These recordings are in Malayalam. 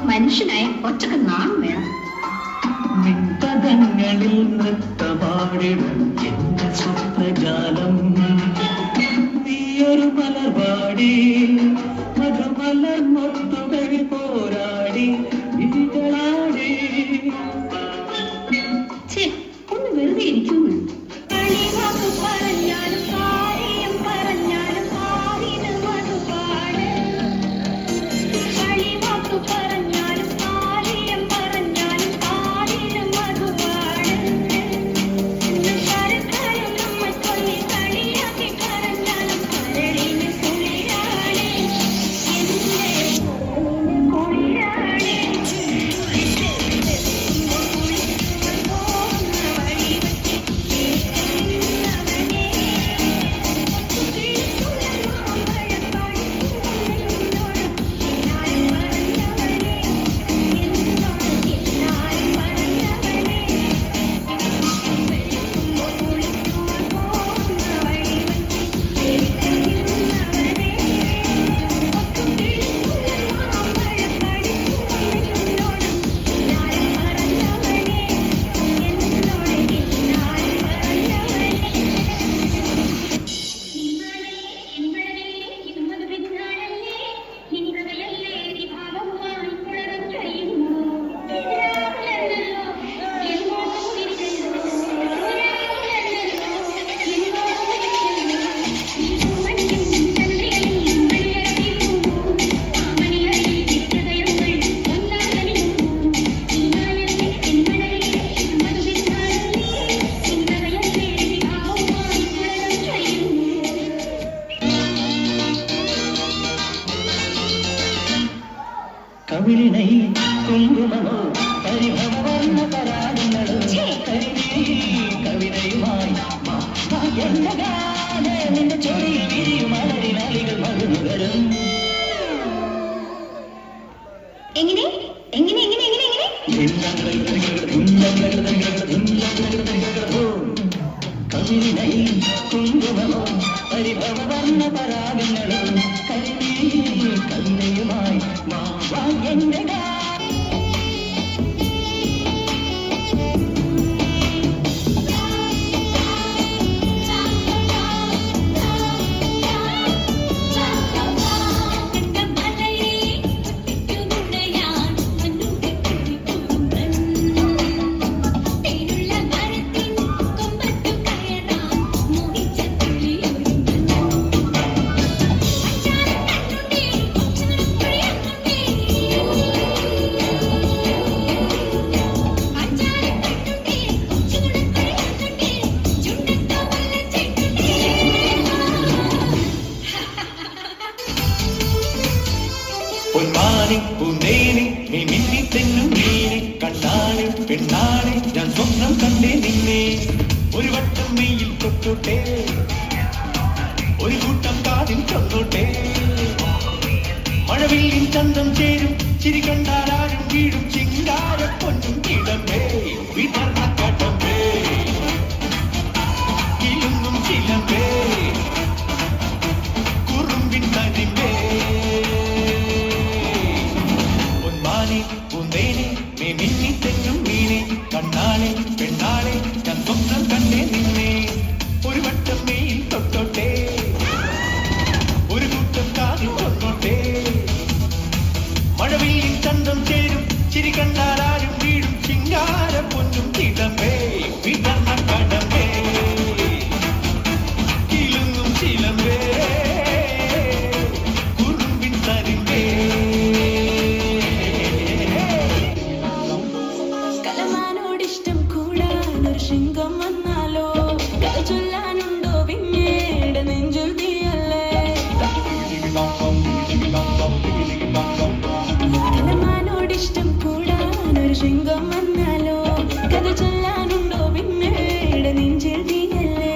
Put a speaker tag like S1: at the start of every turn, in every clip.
S1: മനുഷ്യനായ ഒറ്റക്ക് നാം വേണം.
S2: നിൻപദങ്ങളിൽ നൃത്തമാടിടും എന്റെ സ്വപ്നജാലം. നീയൊരു മലർവാടി മധുമലർ മൊത്തുകൾ പോരാടി വിഴികളാടി.
S1: ഒന്ന് വെറുതെ ഇരിക്കുന്നു.
S2: കവിളിണൈ കുങ്കുമമോ പരിഭവർണ്ണ പരാഗങ്ങളോ കവിതയുമായി നിന്റെ ചൊടിയിൽ വിരിയും അലരിനാലികൾ മരുന്നുകളും.
S1: എങ്ങനെ എങ്ങനെ എങ്ങനെ എങ്ങനെ എങ്ങനെ
S2: കവിളിണൈ കുങ്കുമമോ പരിഭവർണ്ണ പരാഗങ്ങളോ കവിതയുമായി എന്റെ പൊന്മാനി പൂന്തേനി നീ മിന്നി തെന്നും നീനി കണ്ണാണ് പെണ്ണാണ് ഞാൻ സ്വപ്നം കണ്ടേ നിന്നെ. ഒരു വട്ടം മെയ്യിൽ തൊട്ടോട്ടെ ഒരു കൂട്ടം കാതിൽ തൊന്നോട്ടെ. മഴവില്ലിൻ ചന്തം ചേരും ചിരി കണ്ടാലും വീഴും ചിങ്കാര പൊന്നും കിടമ്പേ വിതർന്ന കടമ്പേ കിളുങ്ങും ചിലമ്പേ കുറുമ്പിൻ തരിമ്പേ. പൂന്തേനെ നീ മിന്നി തെന്നും മീനെ കണ്ണാളെ പെണ്ണാളെ ഞാൻ സ്വപ്നം കണ്ടേ നിന്നെ. ഒരു വട്ടം മെയിൽ തൊട്ടോട്ടെ ഒരു കൂട്ടം കാതിൽ തൊന്നോട്ടെ. മഴവില്ലിൻ ചന്തം ചേരും ചിരി കണ്ടാലും വീഴും ചിങ്കാര പൊന്നും കിടമ്പേ വിതർന്ന കടമ്പേ കിളുങ്ങും ചിലമ്പേ കുറുമ്പിൻ തരിമ്പേ.
S3: ശൃംഗം വന്നാലോ കഥ ചൊല്ലാനുണ്ടോ പിന്നീട് നെഞ്ചുൽ തീയല്ലേ. കലമാനോടിഷ്ടം കൂടാനൊരു ശൃംഗം വന്നാലോ കഥ ചൊല്ലാനുണ്ടോ പിന്നീട് നെഞ്ചിൽ തീയല്ലേ.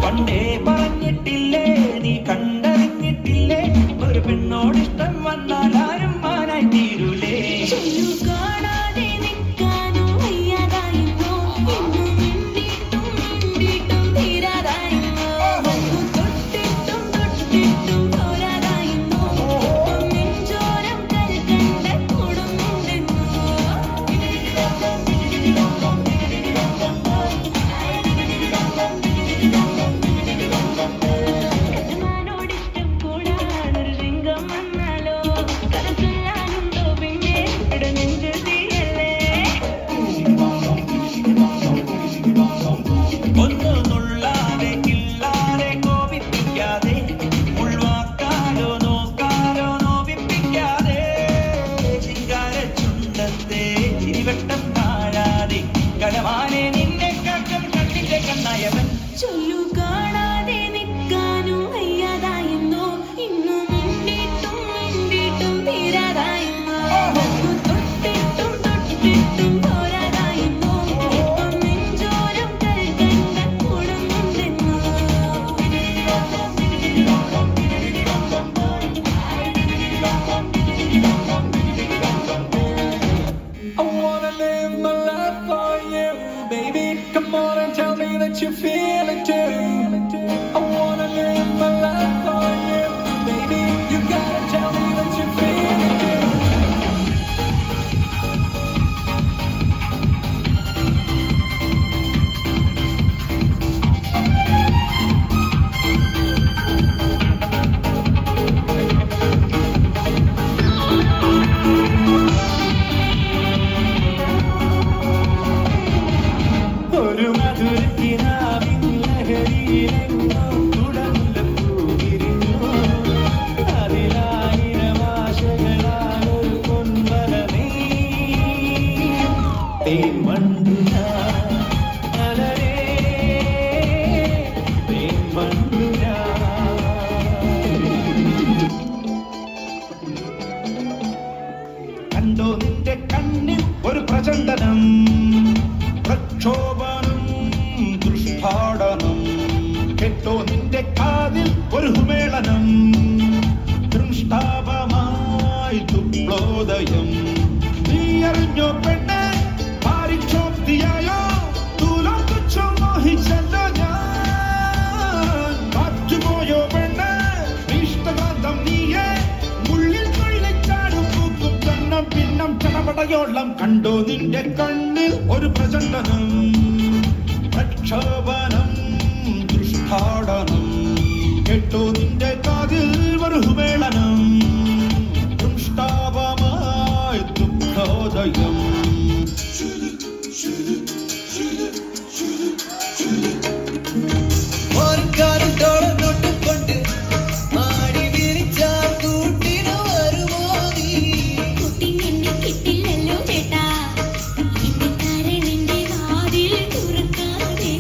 S2: പണ്ടേ പറഞ്ഞിട്ടില്ലേ നീ കണ്ടറിഞ്ഞിട്ടില്ലേ ഒരു പെണ്ണോടിഷ്ടം വന്നാൽ ആരും മാനായി തീരൂലേ.
S3: കാണാതെ നിൽക്കാനോ വയ്യാതായിരുന്നു തീരാതായിരുന്നു തൊട്ടിട്ടും തൊട്ടിട്ടും പോരാതായിരുന്നു.
S2: ദുഃഖോദയം. നീ അറിഞ്ഞോ പെണ്ണെ പാരിച്ചോക്തിയായോ തൂലം തുച്ഛം മോഹിച്ചല്ലോ ഞാൻ. കാറ്റുപോയോ പെണ്ണെ ഇഷ്ടകാന്തം നീയെ മുള്ളിൽ കൊള്ളിച്ചാടും പൂക്കും കണ്ണം പിന്നം ചടപടയോളം. കണ്ടോ നിന്റെ കണ്ണിൽ ഒരു പ്രചണ്ഡനം പ്രക്ഷോഭനം ദൃഷ്ടാടനം. കേട്ടോ നിന്റെ കാതിൽ മരുഹുമേളനം ദുഷ്ടാപമായി ദുഃഖോദയം.
S3: കുട്ടി നിന്നെ കിട്ടില്ലല്ലോ ചേട്ടാ എന്റെ കരളിന്റെ വാതിൽ തുറക്കാതെ.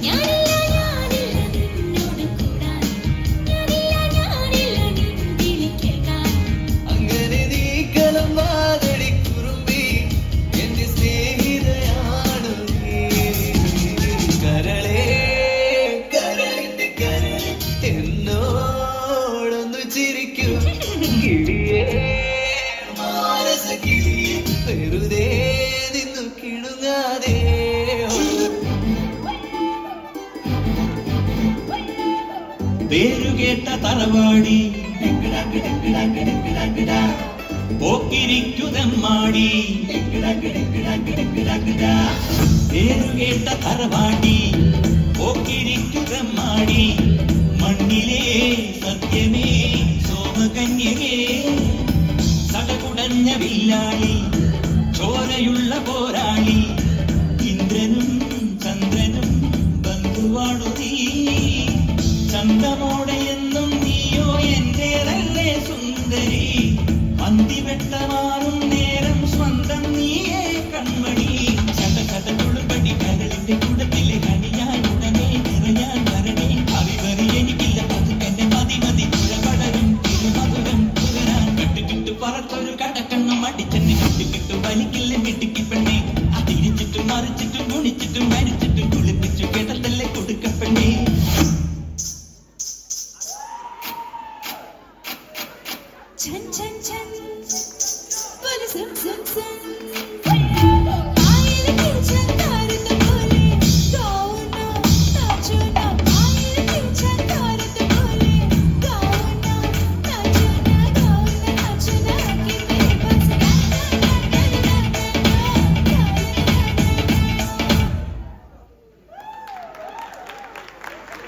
S3: ഞാനില്ല നിന്നോട് കൂടാൻ. ഞാനില്ല നിൻ കേൾക്കാൻ.
S4: അങ്ങനെ നീ കലം വാതടി കുറുമ്പി എന്റെ സ്നേഹിതയാണു നീ. കരളേ കരളിന്റെ കരൾ എന്നോടൊന്നു ചിരിക്കൂ കിളിയേ മാനസ കിളിയേ വെറുതെ നിന്നു കിണുങ്ങാതെ.
S2: പേരുകേട്ട തറവാടി പോക്കിരിക്കുതമ്മാടി. പേരുകേട്ട തറവാടി പോക്കിരിക്കുതമ്മാടി. മണ്ണിലെ സത്യമേ സോമകന്യകേ സടകുടഞ്ഞ വില്ലാളി ചോരയുള്ള പോരാളി. ഇന്ദ്രനും ചന്ദ്രനും ബന്ധുവാണു നീ. ചന്തമോടെ എന്നും നീയോ എന്റേതല്ലേ സുന്ദരി. അന്തിവെട്ടമാറും നേരം സ്വന്തം നീയേ കൺമണി. ചത ചത തുളുമ്പടി കരളിന്റെ കുടത്തിലെ കണിയാൻ ഉടനെ നിറയാൻ വരണേ. അറിവറി എനിക്കില്ല പതുക്കെന്റെ മതി മതി പുഴപടരും തിരുമധുരം പുകരാൻ. കെട്ടുകിട്ടു പറത്തൊരു കടക്കണ്ണം അടിച്ചെന്നെ കെട്ടുകിട്ടു വലിക്കില്ല മിടുക്കി പെണ്ണെ. അതിരിച്ചിട്ടും മറിച്ചിട്ടും ഗുണിച്ചിട്ടും മരിച്ചിട്ടും കുളിപ്പിച്ചു കേട്ടതല്ലേ കൊടുക്കപ്പെണ്ണേ.
S3: ഛൻ ഛൻ ഛൻ പോലെ സം സം സം